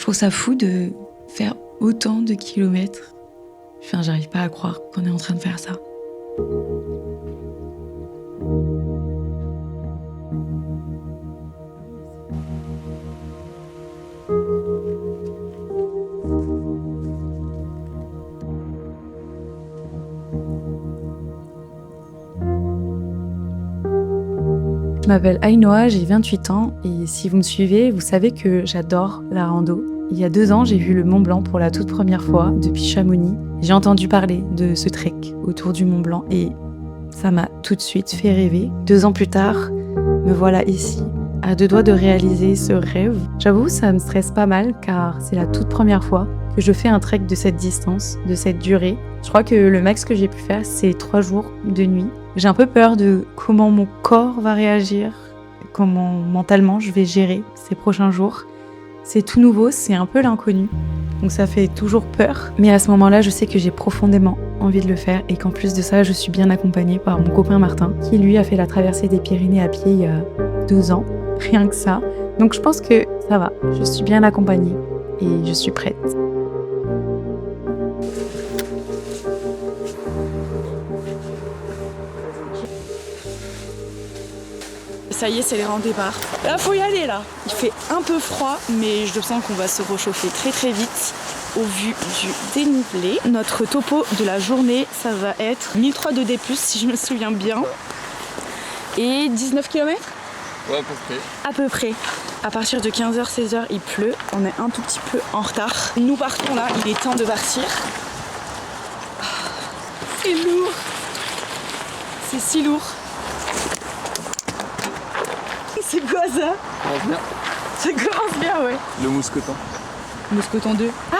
trouve ça fou de faire autant de kilomètres. Enfin, j'arrive pas à croire qu'on est en train de faire ça. Je m'appelle Ainoa, j'ai 28 ans et si vous me suivez, vous savez que j'adore la rando. Il y a 2 ans, j'ai vu le Mont Blanc pour la toute première fois depuis Chamonix. J'ai entendu parler de ce trek autour du Mont Blanc et ça m'a tout de suite fait rêver. 2 ans plus tard, me voilà ici, à 2 doigts de réaliser ce rêve. J'avoue, ça me stresse pas mal car c'est la toute première fois que je fais un trek de cette distance, de cette durée. Je crois que le max que j'ai pu faire, c'est 3 jours de nuit. J'ai un peu peur de comment mon corps va réagir, comment mentalement je vais gérer ces prochains jours. C'est tout nouveau, c'est un peu l'inconnu, donc ça fait toujours peur. Mais à ce moment-là, je sais que j'ai profondément envie de le faire et qu'en plus de ça, je suis bien accompagnée par mon copain Martin, qui lui a fait la traversée des Pyrénées à pied il y a 2 ans, rien que ça. Donc je pense que ça va, je suis bien accompagnée et je suis prête. Ça y est, c'est les rangs départ. Là, faut y aller, là. Il fait un peu froid, mais je sens qu'on va se réchauffer très très vite au vu du dénivelé. Notre topo de la journée, ça va être 1003 de D+, si je me souviens bien. Et 19 km ? Ouais, à peu près. À peu près. À partir de 15h, 16h, il pleut. On est un tout petit peu en retard. Nous partons là, il est temps de partir. C'est lourd. C'est si lourd. C'est quoi ça ? Commence bien. Ça commence bien, ouais. Le mousqueton. Mousqueton 2. Ah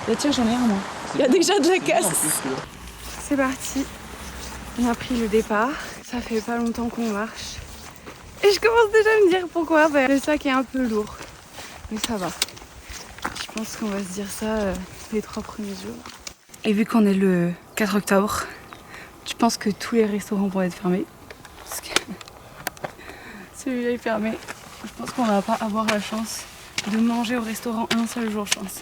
bah tiens, j'en ai un, moi. Il y a déjà de la casse. C'est parti. On a pris le départ. Ça fait pas longtemps qu'on marche. Et je commence déjà à me dire pourquoi. Bah, le sac est un peu lourd. Mais ça va. Je pense qu'on va se dire ça les 3 premiers jours. Et vu qu'on est le 4 octobre, je pense que tous les restaurants vont être fermés. Parce que celui-là est fermé. Je pense qu'on va pas avoir la chance de manger au restaurant un seul jour, je pense.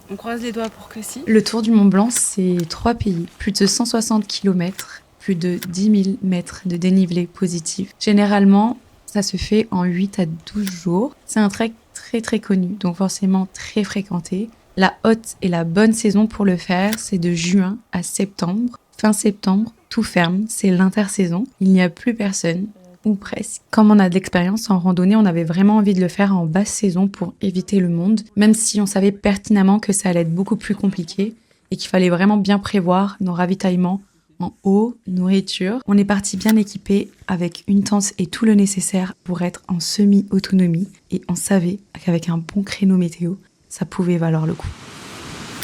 On croise les doigts pour que si. Le Tour du Mont Blanc, c'est 3 pays, plus de 160 km, plus de 10 000 mètres de dénivelé positif. Généralement, ça se fait en 8 à 12 jours. C'est un trek très très connu, donc forcément très fréquenté. La haute et la bonne saison pour le faire, c'est de juin à septembre. Fin septembre, tout ferme, c'est l'intersaison. Il n'y a plus personne. Ou presque. Comme on a de l'expérience en randonnée, on avait vraiment envie de le faire en basse saison pour éviter le monde, même si on savait pertinemment que ça allait être beaucoup plus compliqué et qu'il fallait vraiment bien prévoir nos ravitaillements en eau, nourriture. On est parti bien équipé avec une tente et tout le nécessaire pour être en semi-autonomie et on savait qu'avec un bon créneau météo, ça pouvait valoir le coup.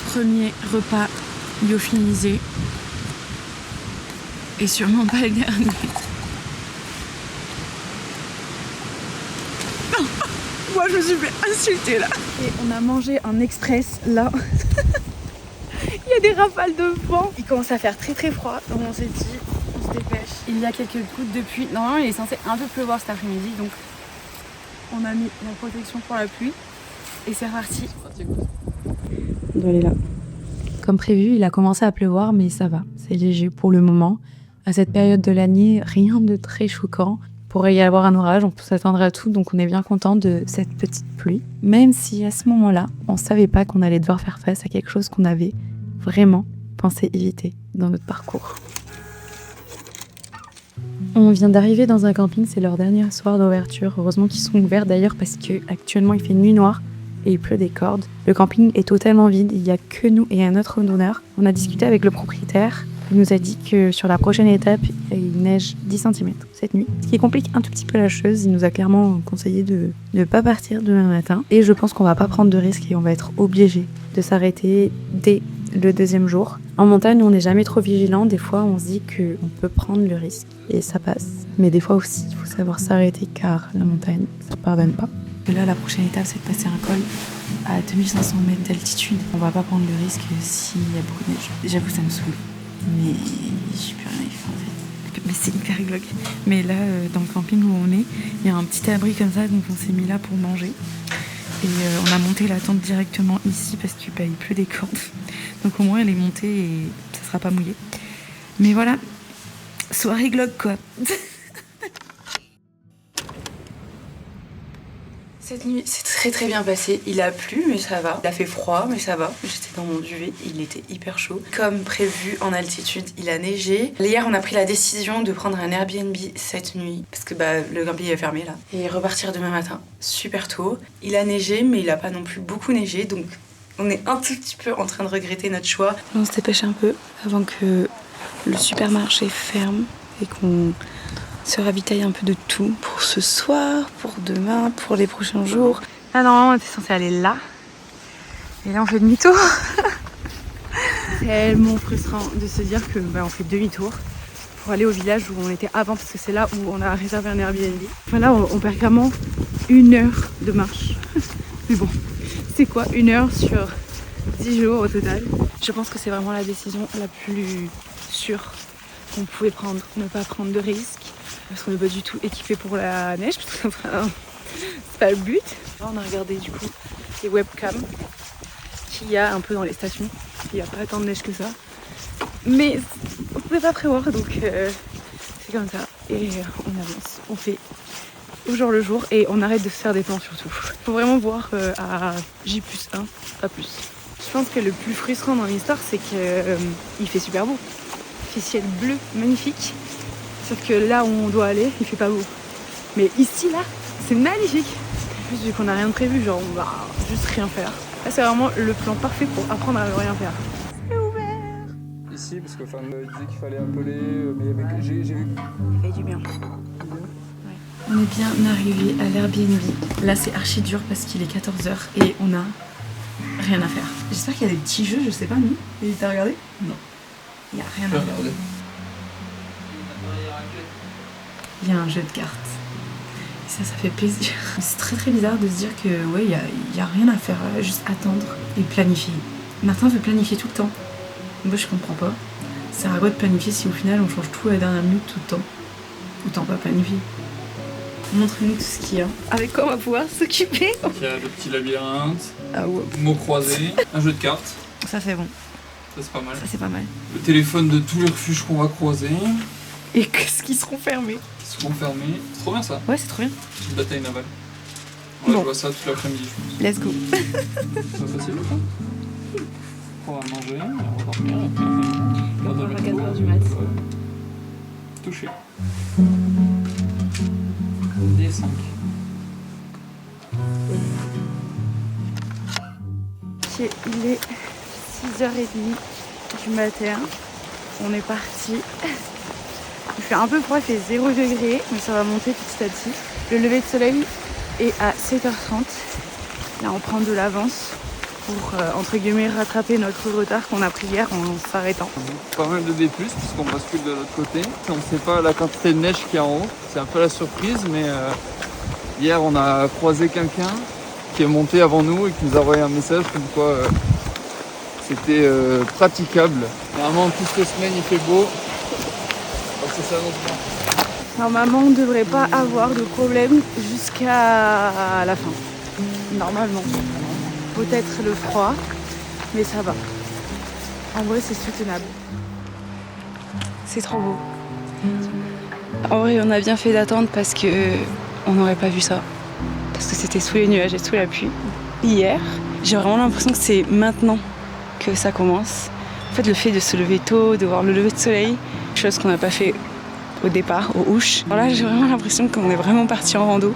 Premier repas lyophilisé. Et sûrement pas le dernier. Moi je me suis fait insulter là. Et on a mangé un express là. Il y a des rafales de vent. Il commence à faire très très froid. Donc on s'est dit, on se dépêche. Il y a quelques gouttes de pluie. Normalement il est censé un peu pleuvoir cet après-midi. Donc on a mis la protection pour la pluie. Et c'est reparti. On doit aller là. Comme prévu, il a commencé à pleuvoir, mais ça va. C'est léger pour le moment. À cette période de l'année, rien de très choquant. Pourrait y avoir un orage, on peut s'attendre à tout, donc on est bien content de cette petite pluie. Même si à ce moment-là, on ne savait pas qu'on allait devoir faire face à quelque chose qu'on avait vraiment pensé éviter dans notre parcours. On vient d'arriver dans un camping, c'est leur dernier soir d'ouverture. Heureusement qu'ils sont ouverts d'ailleurs parce qu'actuellement il fait nuit noire et il pleut des cordes. Le camping est totalement vide, il n'y a que nous et un autre randonneur. On a discuté avec le propriétaire. Il nous a dit que sur la prochaine étape, il neige 10 cm cette nuit. Ce qui complique un tout petit peu la chose. Il nous a clairement conseillé de ne pas partir demain matin. Et je pense qu'on va pas prendre de risques et on va être obligé de s'arrêter dès le 2e jour. En montagne, on n'est jamais trop vigilant. Des fois, on se dit qu'on peut prendre le risque et ça passe. Mais des fois aussi, il faut savoir s'arrêter car la montagne, ça ne pardonne pas. Et là, la prochaine étape, c'est de passer un col à 2500 mètres d'altitude. On va pas prendre le risque s'il y a beaucoup de neige. J'avoue, ça me saoule. Mais je suis plus rien en fait. Mais c'est hyper glauque. Mais là, dans le camping où on est, il y a un petit abri comme ça, donc on s'est mis là pour manger. Et on a monté la tente directement ici parce qu'il pleut des cordes. Donc au moins elle est montée et ça sera pas mouillé. Mais voilà, soirée globe quoi. Cette nuit c'est très bien passé. Il a plu mais ça va. Il a fait froid mais ça va. J'étais dans mon duvet, il était hyper chaud. Comme prévu en altitude, il a neigé. Hier on a pris la décision de prendre un Airbnb cette nuit parce que le Airbnb est fermé là. Et repartir demain matin super tôt. Il a neigé mais il a pas non plus beaucoup neigé donc on est un tout petit peu en train de regretter notre choix. On se dépêche un peu avant que le supermarché ferme et qu'on se ravitaille un peu de tout pour ce soir, pour demain, pour les prochains jours. Là, normalement, on était censé aller là. Et là, on fait demi-tour. C'est tellement frustrant de se dire que on fait demi-tour pour aller au village où on était avant, parce que c'est là où on a réservé un Airbnb. Enfin là, on perd clairement 1 heure de marche. Mais bon, c'est quoi 1 heure sur 10 jours au total? Je pense que c'est vraiment la décision la plus sûre qu'on pouvait prendre. Ne pas prendre de risques. Parce qu'on n'est pas du tout équipé pour la neige, parce que c'est pas le but. Là, on a regardé du coup les webcams qu'il y a un peu dans les stations. Il n'y a pas tant de neige que ça. Mais on ne pouvait pas prévoir, donc c'est comme ça. Et on avance, on fait au jour le jour et on arrête de se faire des plans surtout. Faut vraiment voir à J+1, pas plus. Je pense que le plus frustrant dans l'histoire, c'est qu'il fait super beau. Il fait ciel bleu, magnifique. Sauf que là où on doit aller, il fait pas beau. Mais ici, là, c'est magnifique. Juste vu qu'on n'a rien de prévu, genre on va juste rien faire. Là, c'est vraiment le plan parfait pour apprendre à ne rien faire. C'est ouvert. Ici, parce que me disait qu'il fallait appeler, mais j'ai vu. Ça fait du bien. Ouais. On est bien arrivé à l'Airbnb. Là, c'est archi dur parce qu'il est 14h et on a rien à faire. J'espère qu'il y a des petits jeux, je sais pas, nous. Et t'as regardé? Non. Il y a rien à faire. Il y a un jeu de cartes. Et ça fait plaisir. C'est très bizarre de se dire que ouais, il y a rien à faire, juste attendre et planifier. Martin veut planifier tout le temps. Moi je comprends pas. Ça sert à quoi de planifier si au final on change tout à la dernière minute tout le temps? Autant pas planifier. Montre-nous tout ce qu'il y a. Avec quoi on va pouvoir s'occuper? Il y a le petit labyrinthe, ah ouais. Mots croisés, un jeu de cartes. Ça c'est bon. Ça c'est pas mal. Ça c'est pas mal. Le téléphone de tous les refuges qu'on va croiser. Et qu'est-ce qui seront fermés? Qui seront fermés. C'est trop bien ça. Ouais, c'est trop bien. Une bataille navale. On va jouer à ça toute l'après-midi, je pense. Let's go. C'est facile ça. On va manger, on va dormir. On va à 4h du mat. Touché. D5. Ok, il est 6h30 du matin. On est parti. Il fait un peu froid, il fait 0 degré, mais ça va monter petit à petit. Le lever de soleil est à 7h30. Là, on prend de l'avance pour, entre guillemets, rattraper notre retard qu'on a pris hier en s'arrêtant. Pas mal de D+, puisqu'on bascule de l'autre côté. On ne sait pas la quantité de neige qu'il y a en haut. C'est un peu la surprise, mais hier, on a croisé quelqu'un qui est monté avant nous et qui nous a envoyé un message comme quoi c'était praticable. Normalement, toutes les semaines, il fait beau. Donc c'est ça notre plan. Normalement, on ne devrait pas avoir de problème jusqu'à la fin. Normalement. Peut-être le froid, mais ça va. En vrai, c'est soutenable. C'est trop beau. En vrai, on a bien fait d'attendre parce que on n'aurait pas vu ça. Parce que c'était sous les nuages et sous la pluie. Hier, j'ai vraiment l'impression que c'est maintenant que ça commence. En fait, le fait de se lever tôt, de voir le lever de soleil, chose qu'on n'a pas fait au départ, aux Ouches. Alors là, j'ai vraiment l'impression qu'on est vraiment parti en rando.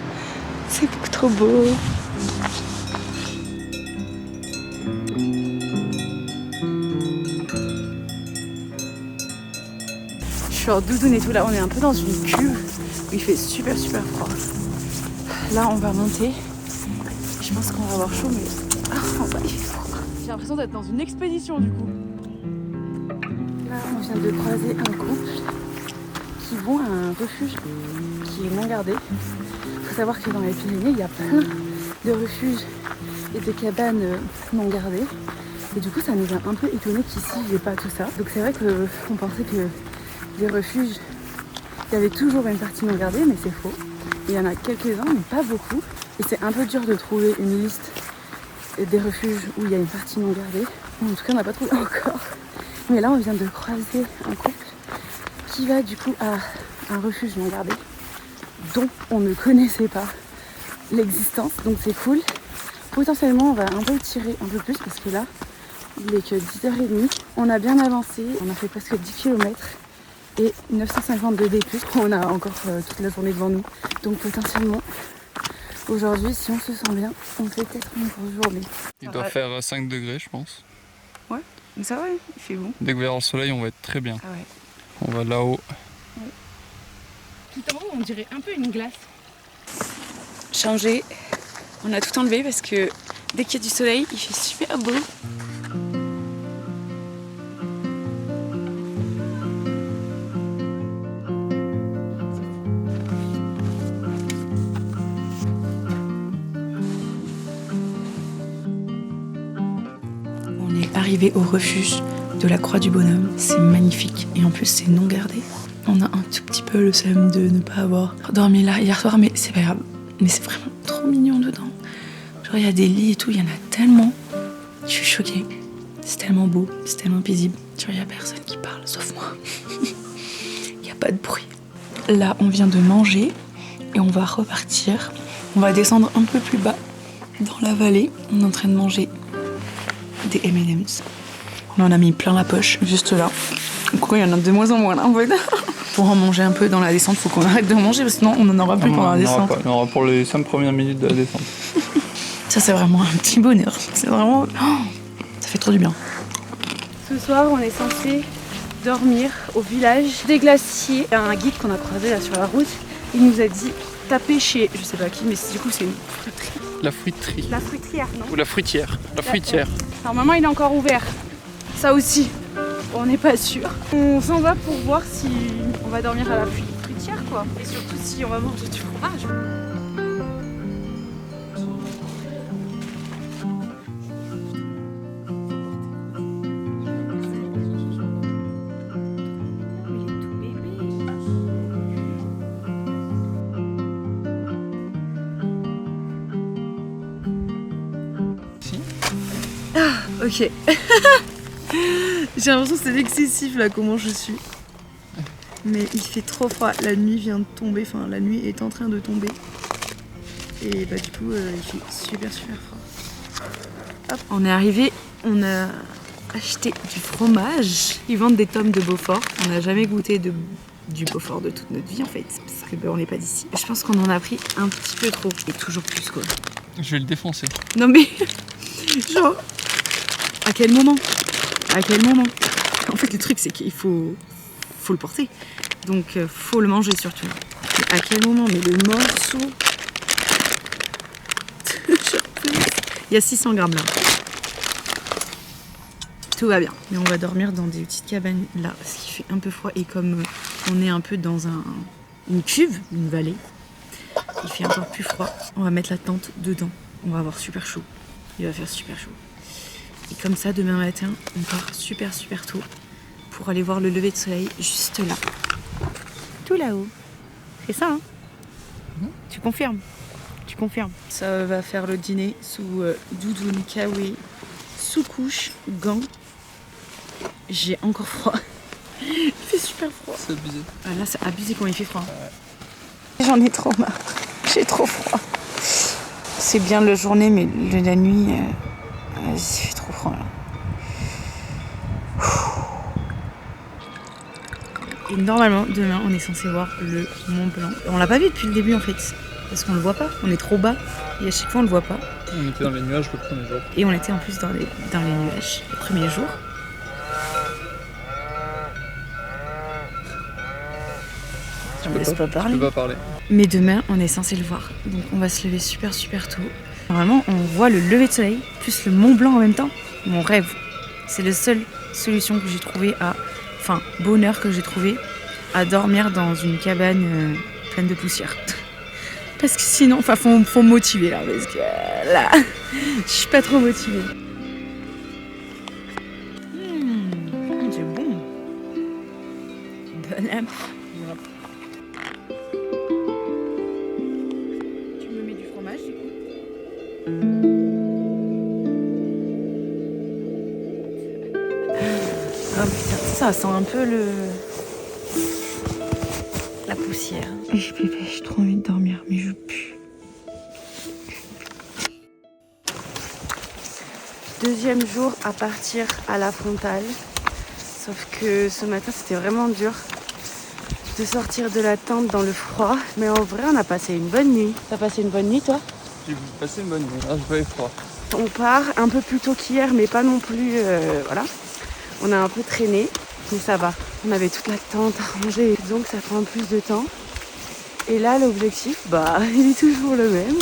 C'est beaucoup trop beau. Je suis en doudoune et tout, là on est un peu dans une cuve où il fait super froid. Là on va monter. Je pense qu'on va avoir chaud mais en bas il fait froid. J'ai l'impression d'être dans une expédition du coup. Là on vient de croiser un couple qui vont à un refuge qui est non gardé. Il faut savoir que dans les Pyrénées il y a plein de refuges et de cabanes non gardées. Et du coup ça nous a un peu étonné qu'ici il n'y ait pas tout ça. Donc c'est vrai qu'on pensait que les refuges, il y avait toujours une partie non gardée, mais c'est faux. Il y en a quelques-uns, mais pas beaucoup. Et c'est un peu dur de trouver une liste des refuges où il y a une partie non gardée. En tout cas, on n'a pas trouvé encore. Mais là, on vient de croiser un couple qui va du coup à un refuge non gardé dont on ne connaissait pas l'existence. Donc c'est cool. Potentiellement, on va un peu tirer un peu plus parce que là, il est que 10h30. On a bien avancé. On a fait presque 10 km et 952 D+. On a encore toute la journée devant nous. Donc potentiellement, aujourd'hui, si on se sent bien, on fait peut-être une grosse journée. Il doit faire 5 degrés, je pense. Ouais, mais ça va, il fait bon. Dès que verra le soleil, on va être très bien. Ah ouais. On va là-haut. Ouais. Tout en haut, on dirait un peu une glace. Changer. On a tout enlevé parce que dès qu'il y a du soleil, il fait super beau. On est arrivé au refuge de la Croix du Bonhomme. C'est magnifique et en plus c'est non gardé. On a un tout petit peu le seum de ne pas avoir dormi là hier soir, mais c'est pas grave. Mais c'est vraiment trop mignon dedans. Genre il y a des lits et tout, il y en a tellement. Je suis choquée. C'est tellement beau, c'est tellement paisible. Genre il y a personne qui parle sauf moi. Il n'y a pas de bruit. Là on vient de manger et on va repartir. On va descendre un peu plus bas dans la vallée. On est en train de manger des M&M's. On en a mis plein la poche, juste là. Pourquoi il y en a de moins en moins là en fait. Pour en manger un peu dans la descente, faut qu'on arrête de manger parce que sinon on n'en aura plus pendant la descente. On aura pour les 5 premières minutes de la descente. Ça c'est vraiment un petit bonheur. C'est vraiment... Oh, ça fait trop du bien. Ce soir on est censé dormir au village des glaciers. Il y a un guide qu'on a croisé là sur la route. Il nous a dit taper chez, je sais pas qui, mais du coup c'est une fruiterie. La fruiterie. La fruitière, non? Ou la fruitière. La fruitière. Normalement il est encore ouvert. Ça aussi, on n'est pas sûr. On s'en va pour voir si on va dormir à la fruitière quoi. Et surtout si on va manger du fromage. Ok. J'ai l'impression que c'est excessif là comment je suis. Mais il fait trop froid. La nuit vient de tomber, enfin la nuit est en train de tomber. Et bah du coup il fait super froid. Hop, on est arrivé, on a acheté du fromage. Ils vendent des tomes de Beaufort. On n'a jamais goûté du Beaufort de toute notre vie en fait. Parce que on n'est pas d'ici. Je pense qu'on en a pris un petit peu trop. Et toujours plus quoi. Je vais le défoncer. Non mais genre. À quel moment? À quel moment? En fait, le truc, c'est qu'il faut le porter. Donc, faut le manger surtout. Mais à quel moment? Mais le morceau... Il y a 600 grammes là. Tout va bien. Mais on va dormir dans des petites cabanes là, parce qu'il fait un peu froid. Et comme on est un peu dans une cuve, une vallée, il fait encore plus froid. On va mettre la tente dedans. On va avoir super chaud. Il va faire super chaud. Et comme ça, demain matin, on part super tôt pour aller voir le lever de soleil juste là. Tout là-haut. C'est ça, hein? Tu confirmes? Tu confirmes. Ça va faire le dîner sous doudoune, kawaii, sous-couche, gants. J'ai encore froid. Il fait super froid. C'est abusé. Ah, là, c'est abusé quand il fait froid. Ouais. J'en ai trop marre. J'ai trop froid. C'est bien la journée, mais la nuit... il fait trop froid là. Et normalement, demain, on est censé voir le Mont Blanc. On l'a pas vu depuis le début en fait, parce qu'on le voit pas. On est trop bas et à chaque fois on le voit pas. On était dans les nuages le premier jour. Et on était en plus dans les nuages le premier jour. On ne laisse pas parler. Je peux pas parler. Mais demain, on est censé le voir. Donc on va se lever super tôt. Normalement, on voit le lever de soleil plus le Mont Blanc en même temps. Mon rêve. C'est la seule solution que j'ai trouvée bonheur que j'ai trouvé à dormir dans une cabane pleine de poussière. Parce que sinon, faut me motiver là, parce que là, je suis pas trop motivée. C'est bon. Bon app. Oh putain, ça sent un peu la poussière. J'ai trop envie de dormir, mais je pue. Deuxième jour à partir à la frontale. Sauf que ce matin, c'était vraiment dur de sortir de la tente dans le froid. Mais en vrai, on a passé une bonne nuit. T'as passé une bonne nuit, toi? J'ai passé une bonne nuit, là je vais froid. On part un peu plus tôt qu'hier, mais pas non plus, voilà. On a un peu traîné, mais ça va. On avait toute la tente à ranger, donc ça prend plus de temps. Et là, l'objectif, il est toujours le même.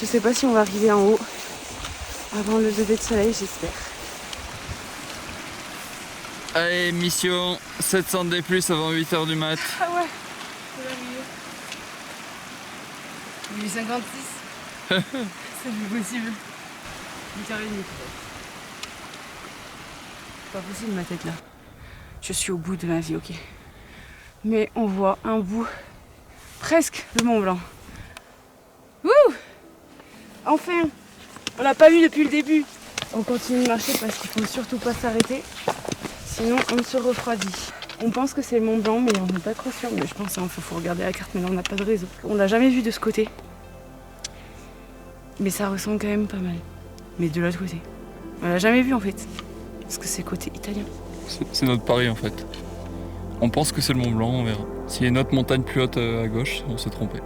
Je sais pas si on va arriver en haut avant le lever de soleil, j'espère. Allez, mission 700D+, avant 8h du mat. Ah ouais, c'est 8h56. C'est plus possible. 8h30 peut-être. C'est pas possible ma tête là. Je suis au bout de ma vie, ok. Mais on voit un bout, presque le Mont Blanc. Wouh! Enfin! On l'a pas vu depuis le début. On continue de marcher parce qu'il faut surtout pas s'arrêter. Sinon on se refroidit. On pense que c'est le Mont Blanc mais on n'est pas trop sûr. Mais je pense qu'il faut regarder la carte, mais là on n'a pas de réseau. On l'a jamais vu de ce côté. Mais ça ressemble quand même pas mal. Mais de l'autre côté. On l'a jamais vu en fait. Parce que c'est côté italien. C'est notre pari en fait. On pense que c'est le Mont Blanc, on verra. S'il y a une autre montagne plus haute à gauche, on s'est trompé.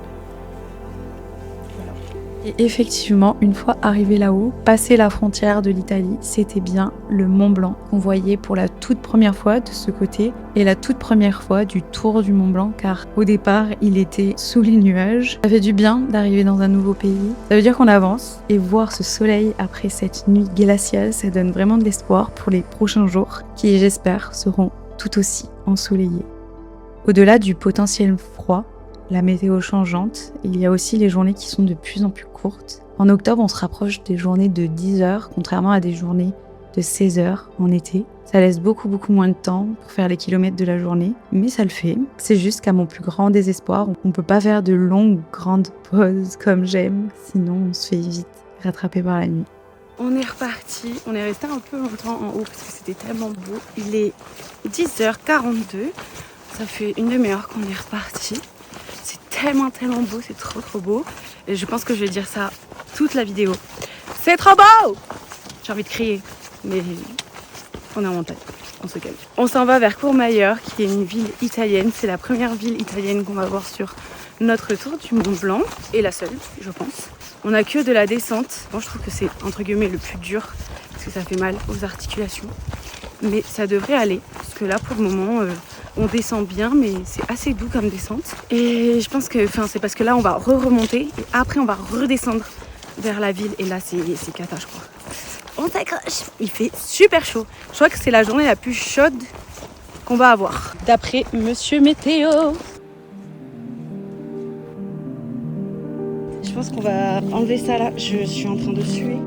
Et effectivement, une fois arrivé là-haut, passer la frontière de l'Italie, c'était bien le Mont Blanc qu'on voyait pour la toute première fois de ce côté et la toute première fois du tour du Mont Blanc, car au départ, il était sous les nuages. Ça fait du bien d'arriver dans un nouveau pays. Ça veut dire qu'on avance et voir ce soleil après cette nuit glaciale, ça donne vraiment de l'espoir pour les prochains jours qui, j'espère, seront tout aussi ensoleillés. Au-delà du potentiel froid, la météo changeante, il y a aussi les journées qui sont de plus en plus courtes. En octobre, on se rapproche des journées de 10 heures, contrairement à des journées de 16 heures en été. Ça laisse beaucoup moins de temps pour faire les kilomètres de la journée, mais ça le fait. C'est juste qu'à mon plus grand désespoir, on peut pas faire de longues, grandes pauses comme j'aime, sinon on se fait vite rattraper par la nuit. On est reparti, on est resté un peu longtemps en haut parce que c'était tellement beau. Il est 10h42, ça fait une demi-heure qu'on est reparti. C'est tellement beau, c'est trop beau. Et je pense que je vais dire ça toute la vidéo. C'est trop beau! J'ai envie de crier, mais on est en montagne, on se calme. On s'en va vers Courmayeur, qui est une ville italienne. C'est la première ville italienne qu'on va voir sur notre tour du Mont Blanc. Et la seule, je pense. On n'a que de la descente. Moi, je trouve que c'est entre guillemets le plus dur, parce que ça fait mal aux articulations. Mais ça devrait aller, parce que là, pour le moment, on descend bien, mais c'est assez doux comme descente. Et je pense que c'est parce que là, on va remonter, et après, on va redescendre vers la ville. Et là, c'est cata, je crois. On s'accroche. Il fait super chaud. Je crois que c'est la journée la plus chaude qu'on va avoir, d'après Monsieur Météo. Je pense qu'on va enlever ça là. Je suis en train de suer.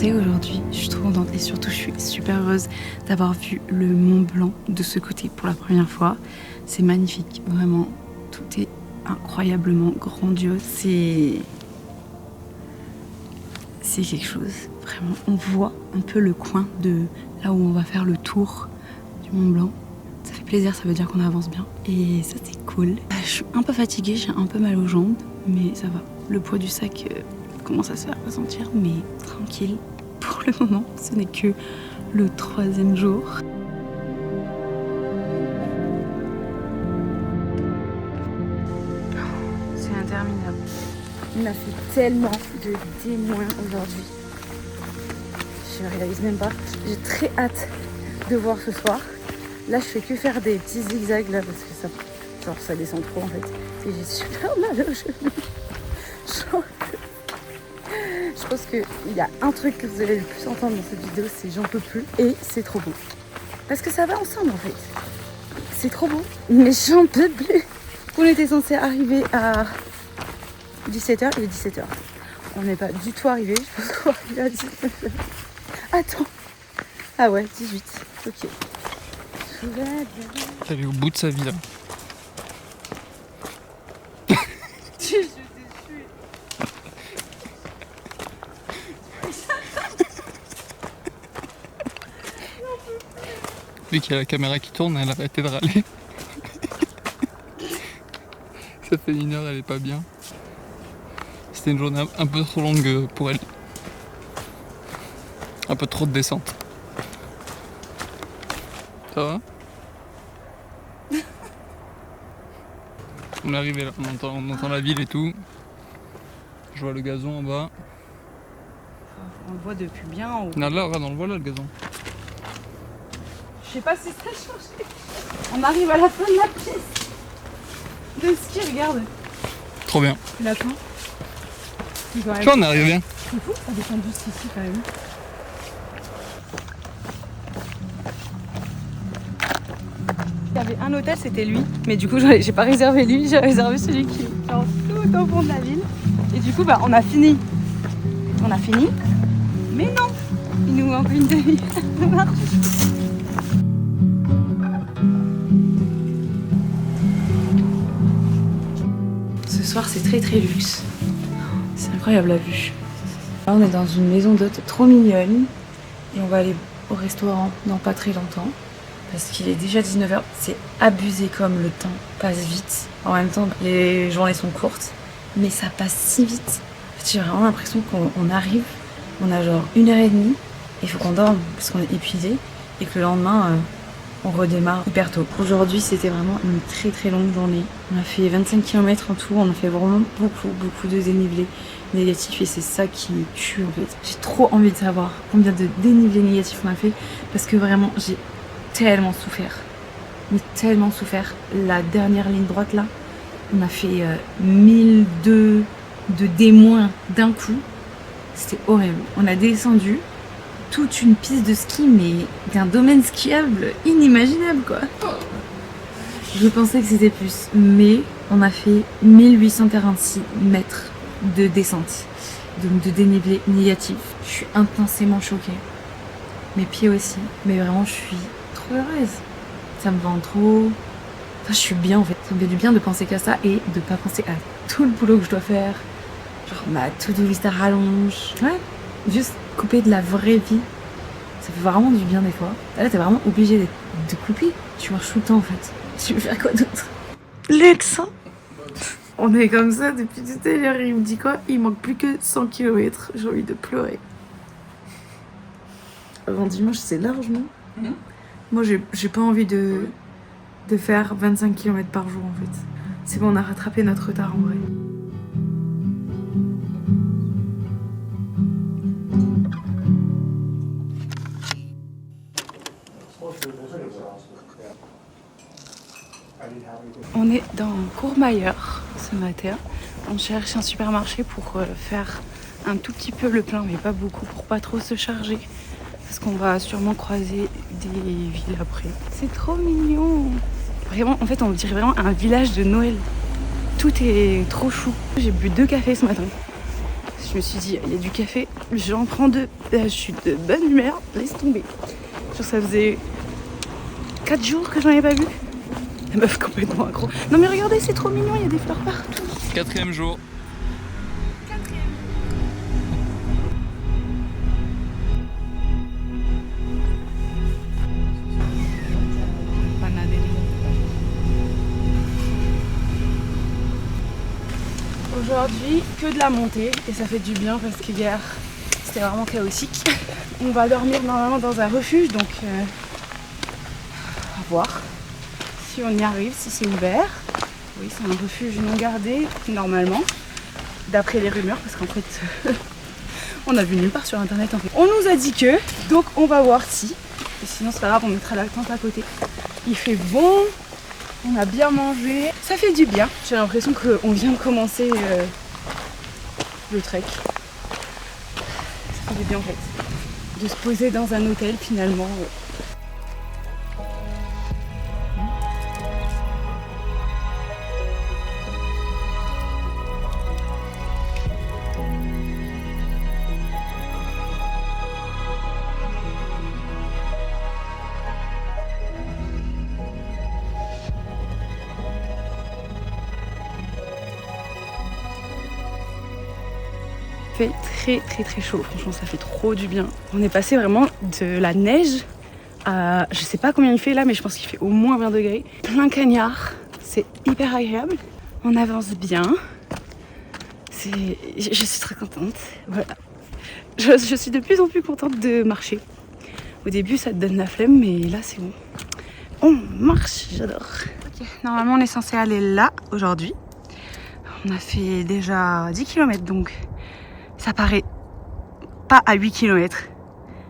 Aujourd'hui, je suis trop contente et surtout je suis super heureuse d'avoir vu le Mont Blanc de ce côté pour la première fois. C'est magnifique, vraiment, tout est incroyablement grandiose. C'est quelque chose, vraiment. On voit un peu le coin de là où on va faire le tour du Mont Blanc. Ça fait plaisir, ça veut dire qu'on avance bien et ça c'est cool. Je suis un peu fatiguée, j'ai un peu mal aux jambes, mais ça va. Le poids du sac commence à se faire ressentir, mais tranquille. Pour le moment, ce n'est que le 3e jour. interminable. Il m'a fait tellement de témoins aujourd'hui. Je ne réalise même pas. J'ai très hâte de voir ce soir. Là, je fais que faire des petits zigzags là parce que ça descend trop en fait. Et j'ai super mal au genou. Je pense qu'il y a un truc que vous allez le plus entendre dans cette vidéo, c'est j'en peux plus et c'est trop beau. Parce que ça va ensemble en fait. C'est trop beau, mais j'en peux plus. On était censé arriver à 17h, il est 17h. On n'est pas du tout arrivé, je pense qu'on va arriver à 19h. Attends. Ah ouais, 18. Ok. Elle est au bout de sa vie là. Vu qu'il y a la caméra qui tourne, elle a arrêté de râler. Ça fait 1 heure, elle est pas bien. C'était une journée un peu trop longue pour elle. Un peu trop de descente. Ça va? On est arrivé là, on entend la ville et tout. Je vois le gazon en bas. On le voit depuis bien en haut. Non, là, regarde, on le voit là le gazon. Je sais pas si ça a changé. On arrive à la fin de la piste de ski, regarde. Trop bien. La fin. Tu vois, on est arrivé bien. C'est fou, ça descend juste ici quand même. Il y avait un hôtel, c'était lui. Mais du coup, j'ai pas réservé lui, j'ai réservé celui qui est genre tout au fond de la ville. Et du coup, on a fini. On a fini. Mais non, il nous manque une demi-heure. Ce soir, c'est très très luxe. C'est incroyable la vue. Là, on est dans une maison d'hôte trop mignonne. Et on va aller au restaurant dans pas très longtemps. Parce qu'il est déjà 19h. C'est abusé comme le temps passe vite. En même temps, les journées sont courtes. Mais ça passe si vite. J'ai vraiment l'impression qu'on arrive. On a genre 1h30. Il faut qu'on dorme parce qu'on est épuisé. Et que le lendemain, on redémarre hyper tôt. Aujourd'hui, c'était vraiment une très très longue journée. On a fait 25 km en tout. On a fait vraiment beaucoup de dénivelé négatif. Et c'est ça qui me tue en fait. J'ai trop envie de savoir combien de dénivelé négatif on a fait. Parce que vraiment, j'ai tellement souffert. Mais tellement souffert. La dernière ligne droite là, on a fait 1002 de D- d'un coup. C'était horrible. On a descendu toute une piste de ski, mais d'un domaine skiable inimaginable quoi. Je pensais que c'était plus, mais on a fait 1846 mètres de descente, donc de dénivelé négatif. Je suis intensément choquée. Mes pieds aussi, mais vraiment je suis trop heureuse. Ça me vend trop. Enfin, je suis bien en fait. Ça me fait du bien de penser qu'à ça et de pas penser à tout le boulot que je dois faire. Genre ma to-do list à rallonge. Ouais, juste couper de la vraie vie. Ça fait vraiment du bien des fois. Là, t'es vraiment obligé de couper. Tu marches tout le temps en fait. Tu veux faire quoi d'autre? Lex, hein. On est comme ça depuis tout à l'heure. Il me dit quoi? Il manque plus que 100 km. J'ai envie de pleurer. Avant dimanche, c'est large, non? Moi, j'ai pas envie de faire 25 km par jour en fait. C'est bon, on a rattrapé notre retard en vrai. On est dans Courmayeur ce matin. On cherche un supermarché pour faire un tout petit peu le plein, mais pas beaucoup, pour pas trop se charger. Parce qu'on va sûrement croiser des villes après. C'est trop mignon. Vraiment, en fait, on dirait vraiment un village de Noël. Tout est trop chou. J'ai bu 2 cafés ce matin. Je me suis dit, il y a du café, j'en prends 2. Là, je suis de bonne humeur, laisse tomber. Genre, ça faisait 4 jours que j'en avais pas bu. La meuf complètement accro. Non mais regardez, c'est trop mignon, il y a des fleurs partout. 4e jour. Aujourd'hui, que de la montée et ça fait du bien parce qu'hier c'était vraiment chaotique. On va dormir normalement dans un refuge, donc à voir si on y arrive, si c'est ouvert. Oui, c'est un refuge non gardé, normalement, d'après les rumeurs, parce qu'en fait, on a vu nulle part sur internet en fait. On nous a dit que, donc on va voir si. Et sinon, c'est pas grave, on mettra la tente à côté. Il fait bon, on a bien mangé, ça fait du bien. J'ai l'impression qu'on vient de commencer le trek. Ça fait du bien en fait, de se poser dans un hôtel finalement. Très chaud, franchement ça fait trop du bien. On est passé vraiment de la neige à, je sais pas combien il fait là, mais je pense qu'il fait au moins 20 degrés. Plein cagnard, c'est hyper agréable. On avance bien. Je suis très contente, voilà. Je suis de plus en plus contente de marcher. Au début ça te donne la flemme, mais là c'est bon. On marche, j'adore. Okay. Normalement on est censé aller là aujourd'hui. On a fait déjà 10 km donc ça paraît pas à 8 km,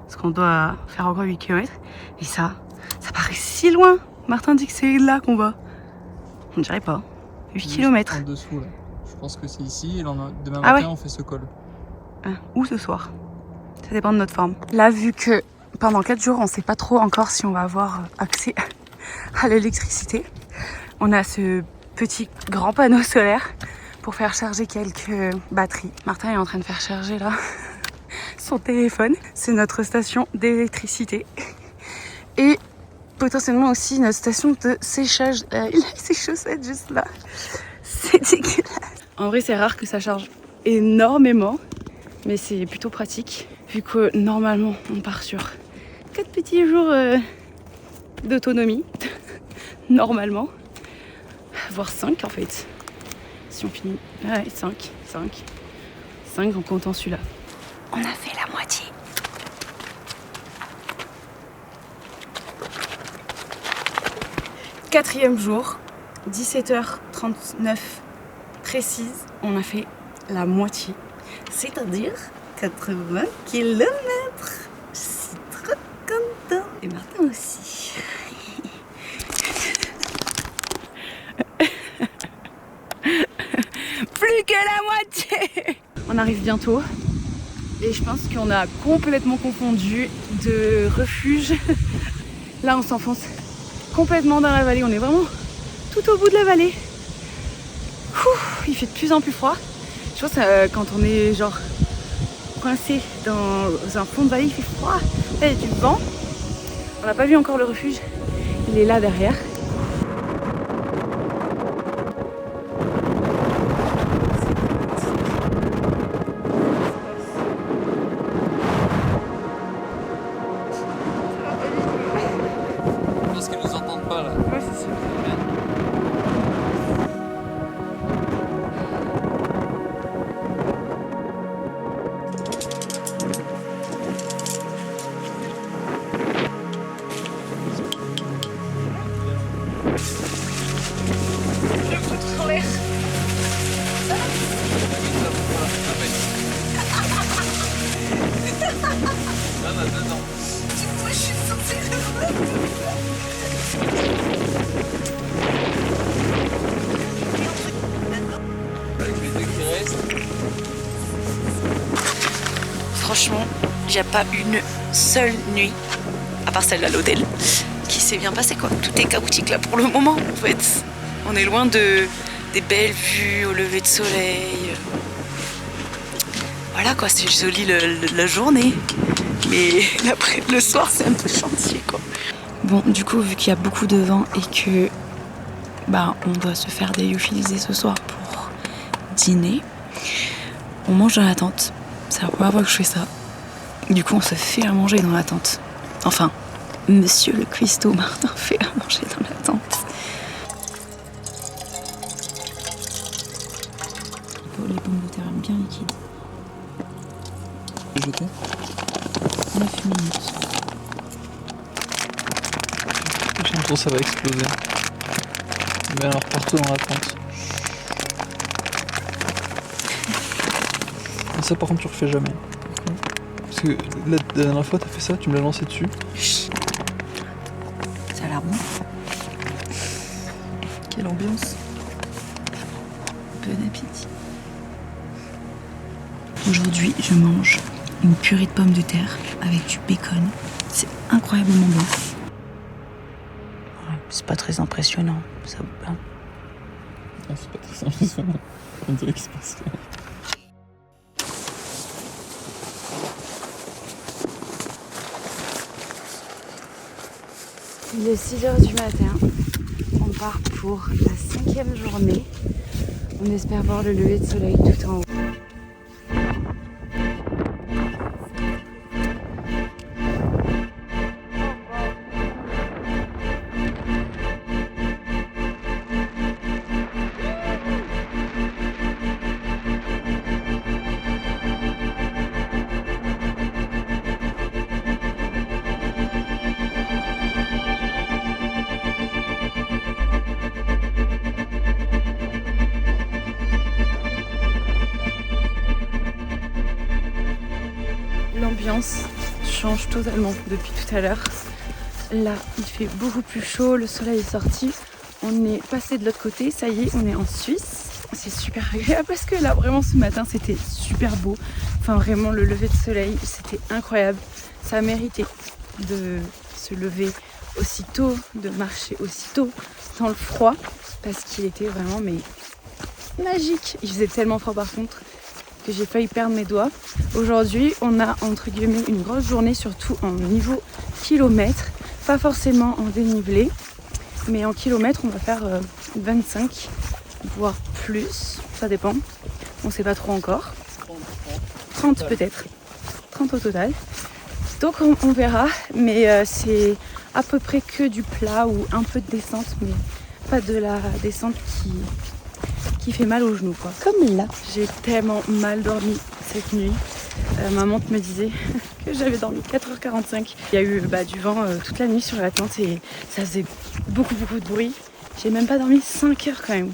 parce qu'on doit faire encore 8 km. Et ça paraît si loin. Martin dit que c'est là qu'on va. On dirait pas. 8 km. En dessous là. Je pense que c'est ici et demain matin on fait ce col. Ou ce soir. Ça dépend de notre forme. Là, vu que pendant 4 jours, on sait pas trop encore si on va avoir accès à l'électricité, on a ce petit grand panneau solaire pour faire charger quelques batteries. Martin est en train de faire charger là son téléphone. C'est notre station d'électricité. Et potentiellement aussi notre station de séchage. Il a ses chaussettes juste là. C'est dégueulasse. En vrai, c'est rare que ça charge énormément. Mais c'est plutôt pratique. Vu que normalement, on part sur 4 petits jours d'autonomie. Normalement. Voire 5 en fait. Si on finit. Ouais, 5 en comptant celui-là. On a fait la moitié. Quatrième jour, 17h39 précise, on a fait la moitié. C'est-à-dire 80 km. Je suis trop contente. Et Martin aussi. Plus que la moitié. On arrive bientôt. Et je pense qu'on a complètement confondu de refuge. Là, on s'enfonce complètement dans la vallée. On est vraiment tout au bout de la vallée. Il fait de plus en plus froid. Je pense que quand on est genre coincé dans un fond de vallée, il fait froid. Là, il y a du vent. On n'a pas vu encore le refuge. Il est là derrière. Parce qu'ils nous entendent pas là. Ouais, c'est sûr. Franchement, il n'y a pas une seule nuit, à part celle à l'hôtel, qui s'est bien passée quoi. Tout est chaotique là pour le moment en fait. On est loin des belles vues au lever de soleil. Voilà quoi, c'est joli la journée. Mais après le soir c'est un peu chantier quoi. Bon, du coup, vu qu'il y a beaucoup de vent et que on doit se faire délyophilisé ce soir pour dîner, on mange dans la tente. C'est la première fois que je fais ça. Du coup, on se fait à manger dans la tente. Enfin, Monsieur le cuistot Martin fait à manger dans la tente. Les pommes de terre bien liquides. Jeter 9 minutes. Bientôt ça va exploser. Mais alors partout dans la tente. Ça par contre tu refais jamais. Parce que la dernière fois t'as fait ça, tu me l'as lancé dessus. Ça a l'air bon. Quelle ambiance. Bon appétit. Aujourd'hui, je mange une purée de pommes de terre avec du bacon. C'est incroyablement bon. Ouais, c'est pas très impressionnant, ça vaut pas. Ah, c'est pas très impressionnant. On dirait qu'il se passe rien. Il est 6h du matin. On part pour la 5e journée. On espère voir le lever de soleil tout en haut. L'ambiance change totalement depuis tout à l'heure. Là, il fait beaucoup plus chaud, le soleil est sorti. On est passé de l'autre côté, ça y est, on est en Suisse. C'est super agréable parce que là, vraiment, ce matin, c'était super beau. Enfin, vraiment, le lever de soleil, c'était incroyable. Ça a mérité de se lever aussitôt, de marcher aussitôt dans le froid parce qu'il était vraiment magique. Il faisait tellement froid par contre que j'ai failli perdre mes doigts. Aujourd'hui, on a entre guillemets une grosse journée, surtout en niveau kilomètres, pas forcément en dénivelé, mais en kilomètres, on va faire 25, voire plus, ça dépend. On sait pas trop encore. 30 peut-être. 30 au total. Donc on verra, mais c'est à peu près que du plat ou un peu de descente, mais pas de la descente qui fait mal aux genoux quoi. Comme là. J'ai tellement mal dormi cette nuit. Ma montre me disait que j'avais dormi 4h45. Il y a eu du vent toute la nuit sur la tente et ça faisait beaucoup de bruit. J'ai même pas dormi 5 heures quand même.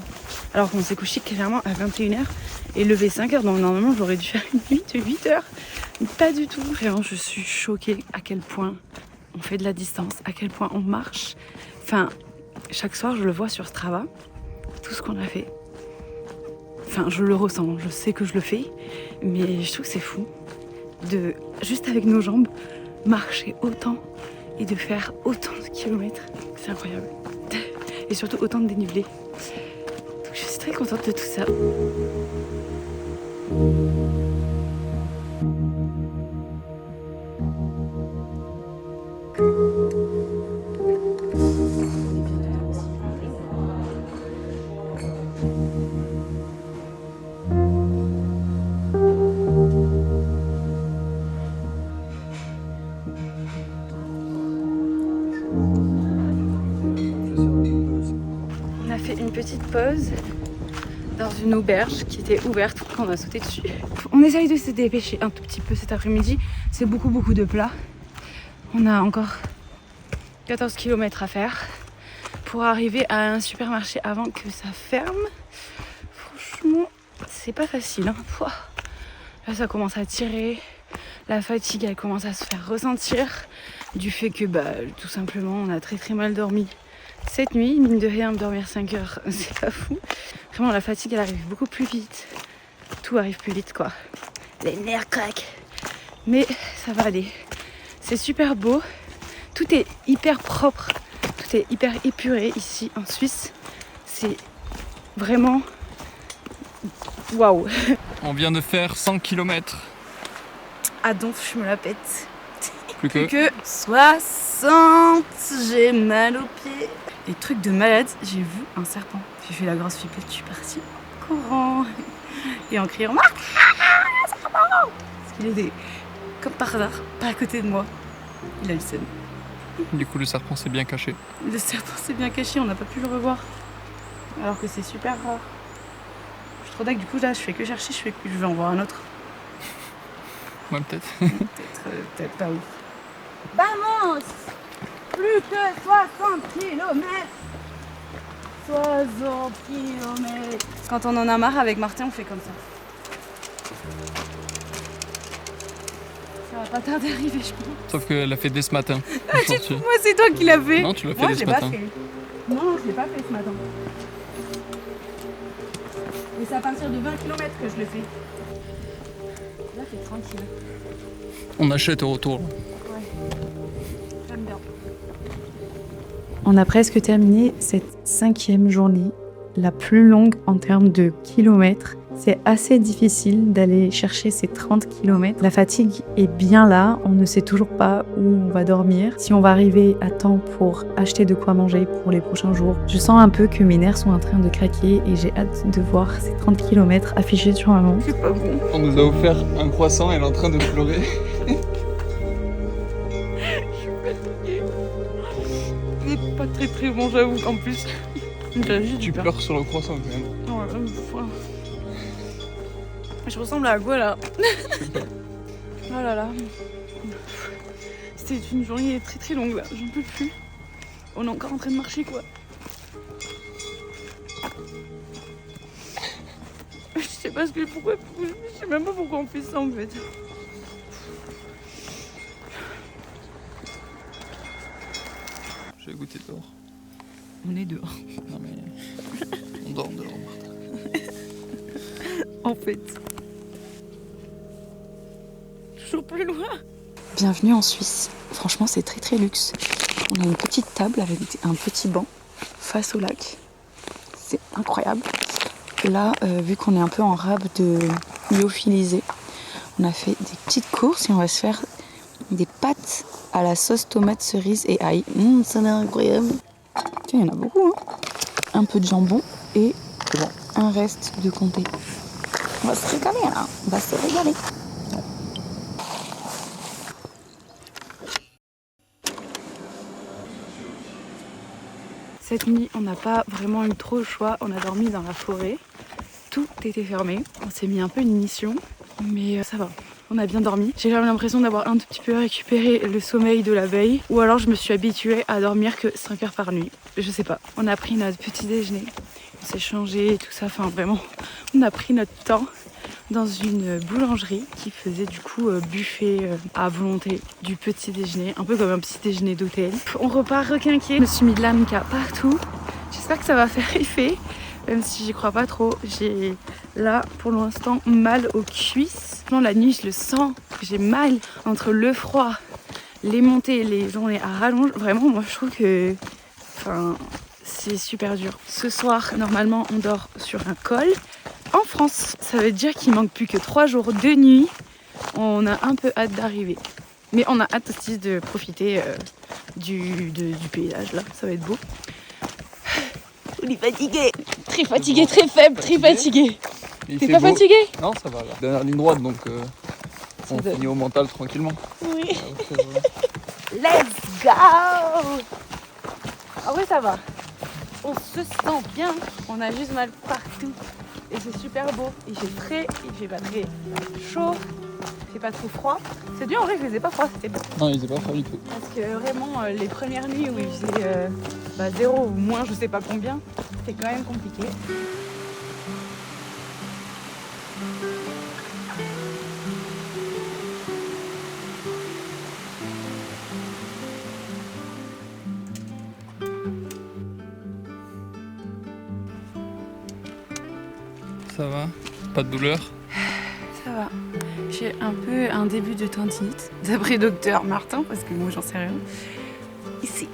Alors qu'on s'est couché clairement à 21h et levé 5 heures. Donc normalement j'aurais dû faire une nuit de 8 heures. Pas du tout. Vraiment je suis choquée à quel point on fait de la distance, à quel point on marche. Enfin, chaque soir je le vois sur Strava, tout ce qu'on a fait. Enfin, je le ressens, je sais que je le fais, mais je trouve que c'est fou de, juste avec nos jambes, marcher autant et de faire autant de kilomètres. C'est incroyable. Et surtout autant de dénivelé. Donc je suis très contente de tout ça. On a fait une petite pause dans une auberge qui était ouverte quand on a sauté dessus. On essaye de se dépêcher un tout petit peu cet après-midi. C'est beaucoup de plats. On a encore 14 km à faire pour arriver à un supermarché avant que ça ferme. Franchement, c'est pas facile. Pouah. Là, ça commence à tirer. La fatigue, elle commence à se faire ressentir du fait que, tout simplement, on a très mal dormi cette nuit. Mine de rien, dormir 5 heures, c'est pas fou. Vraiment, la fatigue, elle arrive beaucoup plus vite. Tout arrive plus vite, quoi. Les nerfs craquent. Mais ça va aller. C'est super beau. Tout est hyper propre. Tout est hyper épuré ici en Suisse. C'est vraiment waouh. On vient de faire 100 km. Ah donc je me la pète. Plus que 60. J'ai mal aux pieds. Et truc de malade, j'ai vu un serpent. J'ai fait la grosse flippette, je suis partie en courant. Et en criant un serpent. Parce qu'il était comme par hasard, pas à côté de moi. Il a le seum. Du coup le serpent s'est bien caché. Le serpent s'est bien caché, on n'a pas pu le revoir. Alors que c'est super rare. Je suis trop dingue, du coup là je fais que chercher, je vais en voir un autre. Ouais peut-être. Peut-être pas ouf. Vamos! Plus que 60 km! 60 km! Quand on en a marre avec Martin, on fait comme ça. pas tarder à arriver, je pense. Sauf qu'elle l'a fait dès ce matin. Moi, c'est toi qui l'as fait. Non, tu l'as fait Moi, dès je ce l'ai pas matin. fait. Non, je l'ai pas fait ce matin. Et c'est à partir de 20 km que je le fais. Là, c'est tranquille. On achète au retour. J'aime bien. On a presque terminé cette 5e journée, la plus longue en termes de kilomètres. C'est assez difficile d'aller chercher ces 30 km. La fatigue est bien là, on ne sait toujours pas où on va dormir, si on va arriver à temps pour acheter de quoi manger pour les prochains jours. Je sens un peu que mes nerfs sont en train de craquer et j'ai hâte de voir ces 30 km affichés sur ma montre. C'est pas bon. On nous a offert un croissant, elle est en train de pleurer. C'est pas très bon, j'avoue qu'en plus. Tu pleures sur le croissant quand même. Je ressemble à quoi là? Oh là là. C'était une journée très longue là, j'en peux plus. On est encore en train de marcher quoi. Je sais pas pourquoi, je sais même pas pourquoi on fait ça en fait. Je vais goûter dehors. On est dehors. Non mais... on dort dehors, Martha. En fait. Toujours plus loin. Bienvenue en Suisse. Franchement, c'est très luxe. On a une petite table avec un petit banc face au lac. C'est incroyable. Là, vu qu'on est un peu en rab de lyophilisé, on a fait des petites courses et on va se faire des pâtes à la sauce tomate cerise et ail. Ça a l'air incroyable. Tiens, il y en a beaucoup. Hein. Un peu de jambon et un reste de comté. On va se régaler là. On va se régaler. Cette nuit, on n'a pas vraiment eu trop le choix. On a dormi dans la forêt. Tout était fermé. On s'est mis un peu une mission, mais ça va. On a bien dormi. J'ai quand même l'impression d'avoir un tout petit peu récupéré le sommeil de la veille. Ou alors je me suis habituée à dormir que 5 heures par nuit. Je sais pas. On a pris notre petit déjeuner. On s'est changé et tout ça. Enfin vraiment, on a pris notre temps dans une boulangerie qui faisait du coup buffet à volonté du petit déjeuner. Un peu comme un petit déjeuner d'hôtel. On repart requinqué. Je me suis mis de l'amica partout. J'espère que ça va faire effet. Même si j'y crois pas trop, j'ai là pour l'instant mal aux cuisses. La nuit je le sens, j'ai mal entre le froid, les montées, les journées à rallonge. Vraiment moi je trouve que c'est super dur. Ce soir normalement on dort sur un col. En France, ça veut dire qu'il manque plus que 3 jours de nuit. On a un peu hâte d'arriver. Mais on a hâte aussi de profiter du paysage là, ça va être beau. On est fatigué. Très fatigué, très faible, très fatigué. T'es pas fatigué? Non, ça va là. Dernière ligne droite donc on finit au mental tranquillement. Oui. Let's go! En vrai ça va. On se sent bien. On a juste mal partout. Et c'est super beau. Il fait frais, il fait pas très chaud, il fait pas trop froid. C'est dur en vrai, il faisait pas froid, c'était bien. Non, il faisait pas froid du tout. Parce que vraiment, les premières nuits où il faisait 0 ou moins, je sais pas combien, c'était quand même compliqué. Ça va? Pas de douleur? Ça va. J'ai un peu un début de tendinite, d'après docteur Martin, parce que moi j'en sais rien. Ici.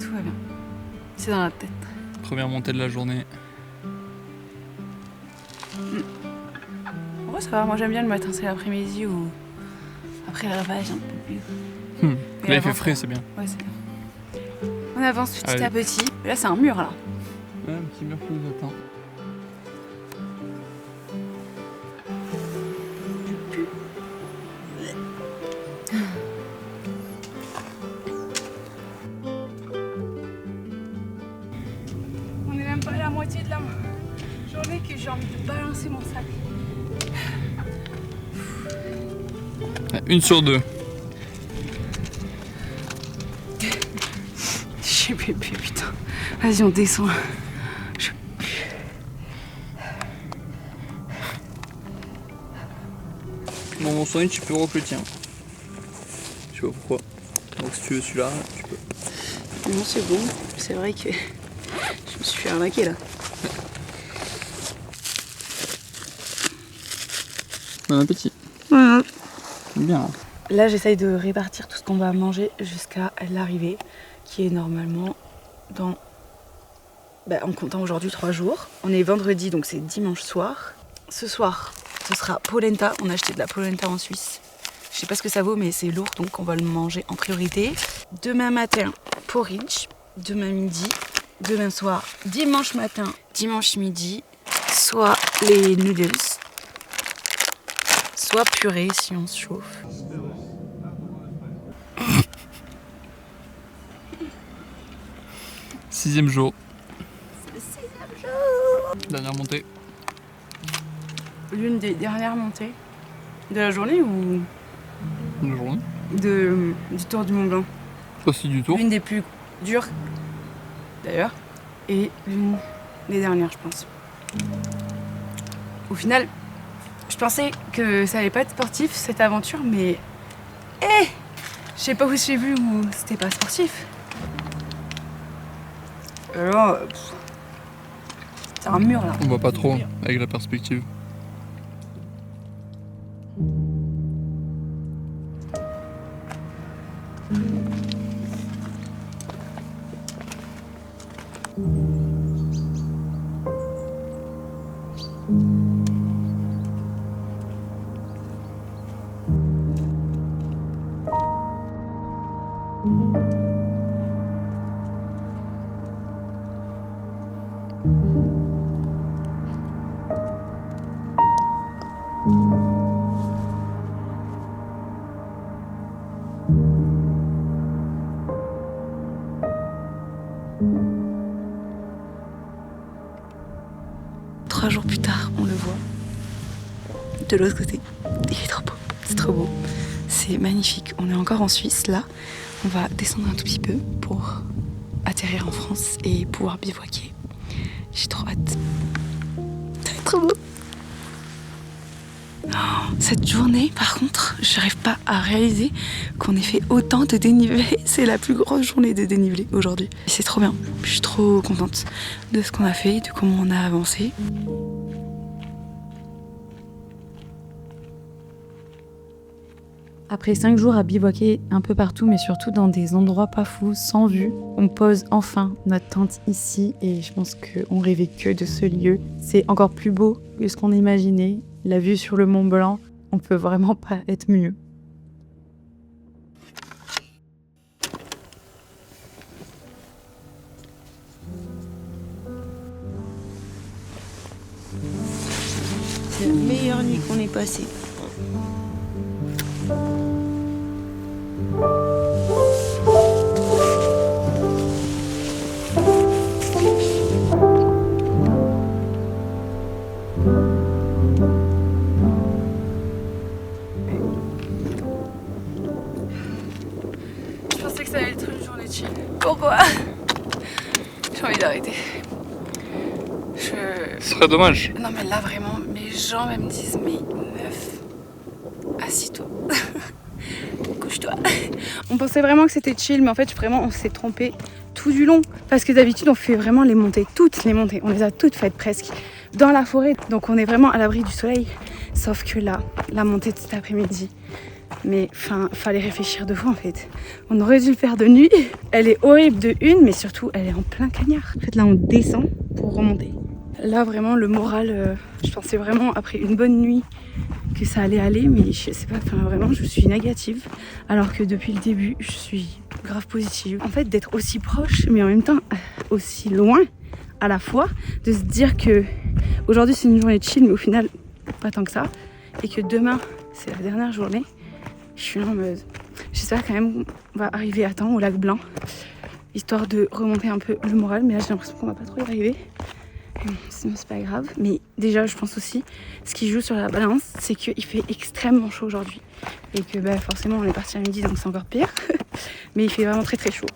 Tout va bien. C'est dans la tête. Première montée de la journée. En vrai ça va, moi j'aime bien le matin, c'est l'après-midi ou après le repas j'en peux plus. Là il fait frais, c'est bien. Ouais, c'est bien. On avance petit à petit. Là c'est un mur là. Ouais, un petit mur qui nous attend. On n'est même pas à la moitié de la journée que j'ai envie de balancer mon sac. 1 sur 2. J'ai plus, putain. Vas-y, on descend. Bon, mon sandwich est plus gros que le tien. Je sais pas pourquoi. Donc si tu veux celui-là, tu peux. Non, c'est bon. C'est vrai que je me suis fait arnaquer là. Bon appétit. Bien. Là, j'essaye de répartir tout ce qu'on va manger jusqu'à l'arrivée, qui est normalement dans... en comptant aujourd'hui 3 jours. On est vendredi, donc c'est dimanche soir. Ce soir, ce sera polenta. On a acheté de la polenta en Suisse. Je sais pas ce que ça vaut, mais c'est lourd, donc on va le manger en priorité. Demain matin, porridge. Demain midi. Demain soir, dimanche matin, dimanche midi. Soit les noodles, soit purée si on se chauffe. Sixième jour. Dernière montée. L'une des dernières montées de la journée ou Une journée. du Tour du Mont Blanc. Aussi du tour. L'une des plus dures d'ailleurs et l'une des dernières je pense. Au final, je pensais que ça allait pas être sportif cette aventure, mais je sais pas où j'ai vu où c'était pas sportif. Alors, c'est un mur là. On voit pas trop avec la perspective. Trois jours plus tard, on le voit de l'autre côté. Il est trop beau, c'est trop beau. C'est magnifique. On est encore en Suisse là. On va descendre un tout petit peu pour atterrir en France et pouvoir bivouaquer. J'ai trop hâte. Ça va être trop beau. Cette journée, par contre, j'arrive pas à réaliser qu'on ait fait autant de dénivelé. C'est la plus grosse journée de dénivelé aujourd'hui. C'est trop bien. Je suis trop contente de ce qu'on a fait, de comment on a avancé. Après 5 jours à bivouaquer un peu partout, mais surtout dans des endroits pas fous, sans vue, on pose enfin notre tente ici et je pense qu'on rêvait que de ce lieu. C'est encore plus beau que ce qu'on imaginait. La vue sur le Mont Blanc, on peut vraiment pas être mieux. C'est la meilleure nuit qu'on ait passée. Je pensais que ça allait être une journée de chill. Pourquoi? J'ai envie d'arrêter. Ce serait dommage. Non mais là vraiment, mes jambes elles me disent mais meuf, assis-toi, couche-toi. On pensait vraiment que c'était chill, mais en fait vraiment on s'est trompé tout du long. Parce que d'habitude on fait vraiment les montées, toutes les montées, on les a toutes faites presque dans la forêt. Donc on est vraiment à l'abri du soleil. Sauf que là, la montée de cet après-midi, mais fallait réfléchir 2 fois en fait. On aurait dû le faire de nuit. Elle est horrible de une, mais surtout elle est en plein cagnard. En fait là on descend pour remonter. Là vraiment le moral, je pensais vraiment après une bonne nuit que ça allait aller, mais je sais pas, vraiment je suis négative. Alors que depuis le début je suis grave positive. En fait d'être aussi proche mais en même temps aussi loin à la fois, de se dire que aujourd'hui c'est une journée de chill mais au final pas tant que ça. Et que demain c'est la dernière journée. Je suis en mode, j'espère quand même qu'on va arriver à temps au lac Blanc, histoire de remonter un peu le moral, mais là j'ai l'impression qu'on va pas trop y arriver. Et bon, sinon c'est pas grave, mais déjà je pense aussi, ce qui joue sur la balance, c'est qu'il fait extrêmement chaud aujourd'hui. Et que forcément on est parti à midi donc c'est encore pire, mais il fait vraiment très très chaud.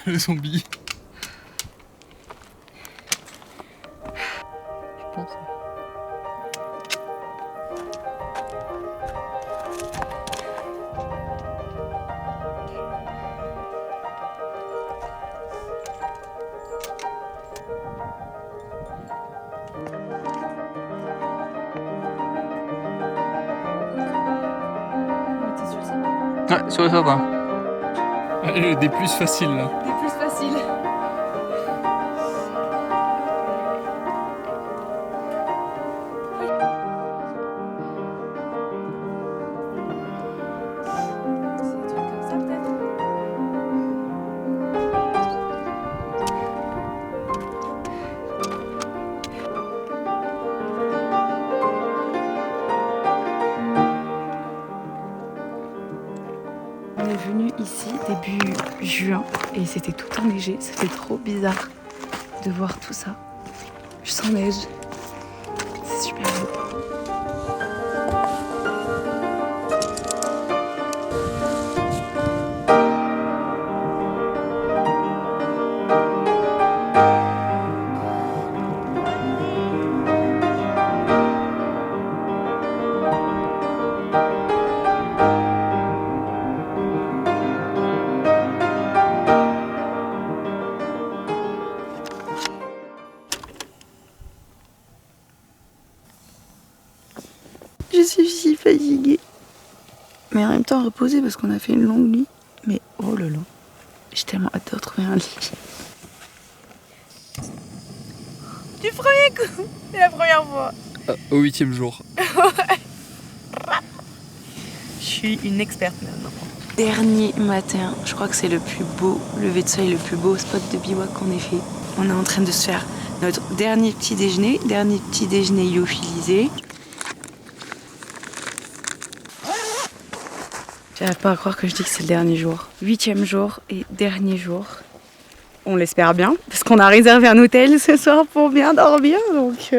Le zombie. Je pense. Ouais, sur les certains. Allez, des plus faciles là. Des plus faciles. On est venu ici début juin et c'était tout enneigé. Ça fait trop bizarre de voir tout ça. Je sens neige. C'est super beau. Je suis si fatiguée. Mais en même temps reposée parce qu'on a fait une longue nuit. Mais oh là là, j'ai tellement hâte de retrouver un lit. Du premier coup, c'est la première fois. Au 8e jour. Je suis une experte maintenant. Dernier matin, je crois que c'est le plus beau lever de soleil, le plus beau spot de bivouac qu'on ait fait. On est en train de se faire notre dernier petit déjeuner lyophilisé. J'arrive pas à croire que je dis que c'est le dernier jour. 8e jour et dernier jour. On l'espère bien, parce qu'on a réservé un hôtel ce soir pour bien dormir, donc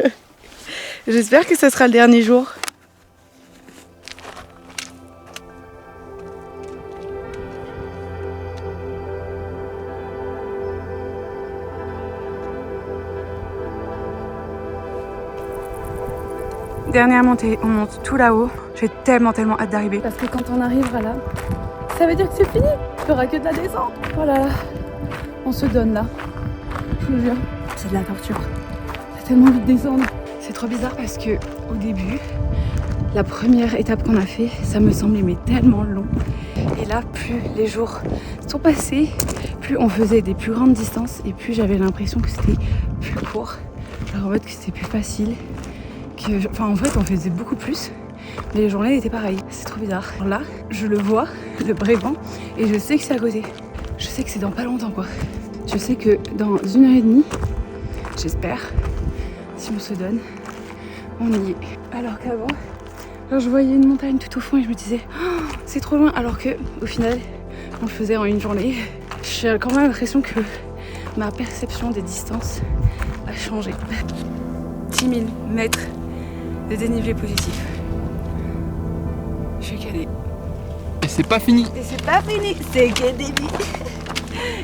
j'espère que ce sera le dernier jour. Dernière montée, on monte tout là-haut. J'ai tellement hâte d'arriver. Parce que quand on arrivera là, ça veut dire que c'est fini. Il n'y aura que de la descente. Oh là là, on se donne là. Je vous jure, c'est de la torture. J'ai tellement envie de descendre. C'est trop bizarre parce que au début, la première étape qu'on a fait, ça me semblait mais tellement long. Et là, plus les jours sont passés, plus on faisait des plus grandes distances et plus j'avais l'impression que c'était plus court. Alors en fait, que c'était plus facile. En fait, on faisait beaucoup plus, mais les journées étaient pareilles. C'est trop bizarre. Alors là, je le vois, le Brévent, et je sais que c'est à côté. Je sais que c'est dans pas longtemps, quoi. Je sais que dans 1h30, j'espère, si on se donne, on y est. Alors qu'avant, je voyais une montagne tout au fond et je me disais, oh, c'est trop loin. Alors que, au final, on le faisait en une journée. J'ai quand même l'impression que ma perception des distances a changé. 10 000 mètres de dénivelé positif. Je suis calée. Et c'est pas fini. Et c'est pas fini, c'est que le début.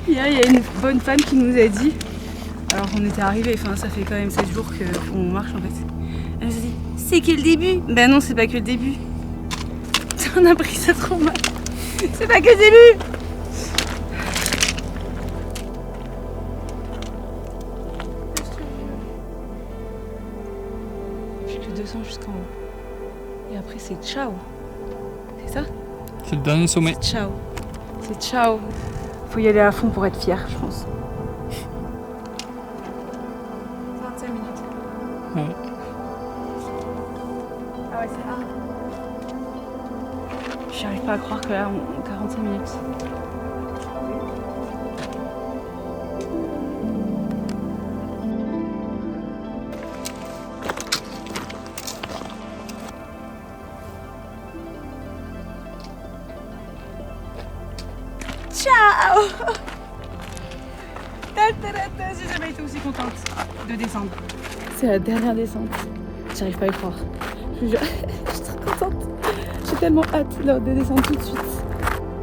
Hier, il y a une bonne femme qui nous a dit, alors qu'on était arrivés, enfin ça fait quand même 7 jours qu'on marche en fait. Elle nous a dit, c'est que le début. Ben non, c'est pas que le début. On a pris ça trop mal. C'est pas que le début. Je descends jusqu'en haut. Et après c'est ciao. C'est ça? C'est le dernier sommet. Ciao. C'est ciao. Faut y aller à fond pour être fier, je pense. 25 minutes. Ouais. Ah ouais, c'est rare. J'arrive pas à croire que là, on 45 minutes. Ciao! J'ai jamais été aussi contente de descendre. C'est la dernière descente. J'arrive pas à y croire. Je vous jure, je suis trop contente. J'ai tellement hâte de descendre tout de suite.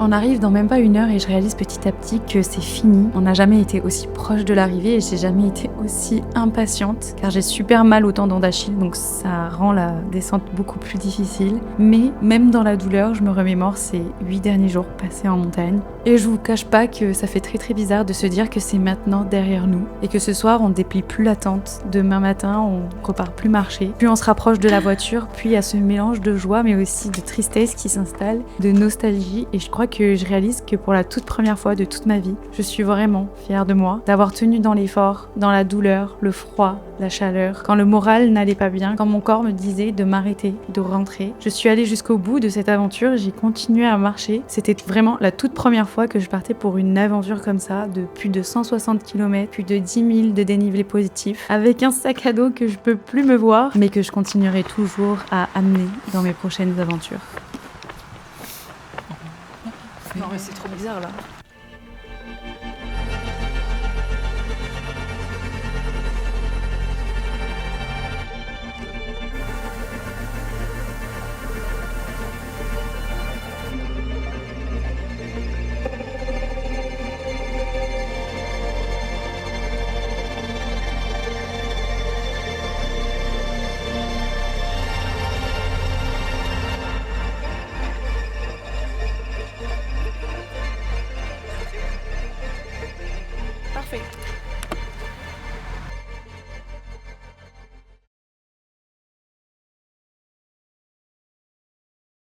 On arrive dans même pas 1 heure et je réalise petit à petit que c'est fini. On n'a jamais été aussi proche de l'arrivée et j'ai jamais été aussi impatiente car j'ai super mal au tendon d'Achille, donc ça rend la descente beaucoup plus difficile. Mais même dans la douleur, je me remémore ces 8 derniers jours passés en montagne. Et je vous cache pas que ça fait très bizarre de se dire que c'est maintenant derrière nous et que ce soir on déplie plus la tente. Demain matin on repart plus marcher. Puis on se rapproche de la voiture, puis il y a ce mélange de joie mais aussi de tristesse qui s'installe, de nostalgie, et je crois que je réalise que pour la toute première fois de toute ma vie, je suis vraiment fière de moi d'avoir tenu dans l'effort, dans la douleur, le froid, la chaleur, quand le moral n'allait pas bien, quand mon corps me disait de m'arrêter, de rentrer. Je suis allée jusqu'au bout de cette aventure, j'ai continué à marcher. C'était vraiment la toute première fois que je partais pour une aventure comme ça, de plus de 160 km, plus de 10 000 de dénivelé positif, avec un sac à dos que je peux plus me voir, mais que je continuerai toujours à amener dans mes prochaines aventures. Non mais c'est trop bizarre là. Parfait.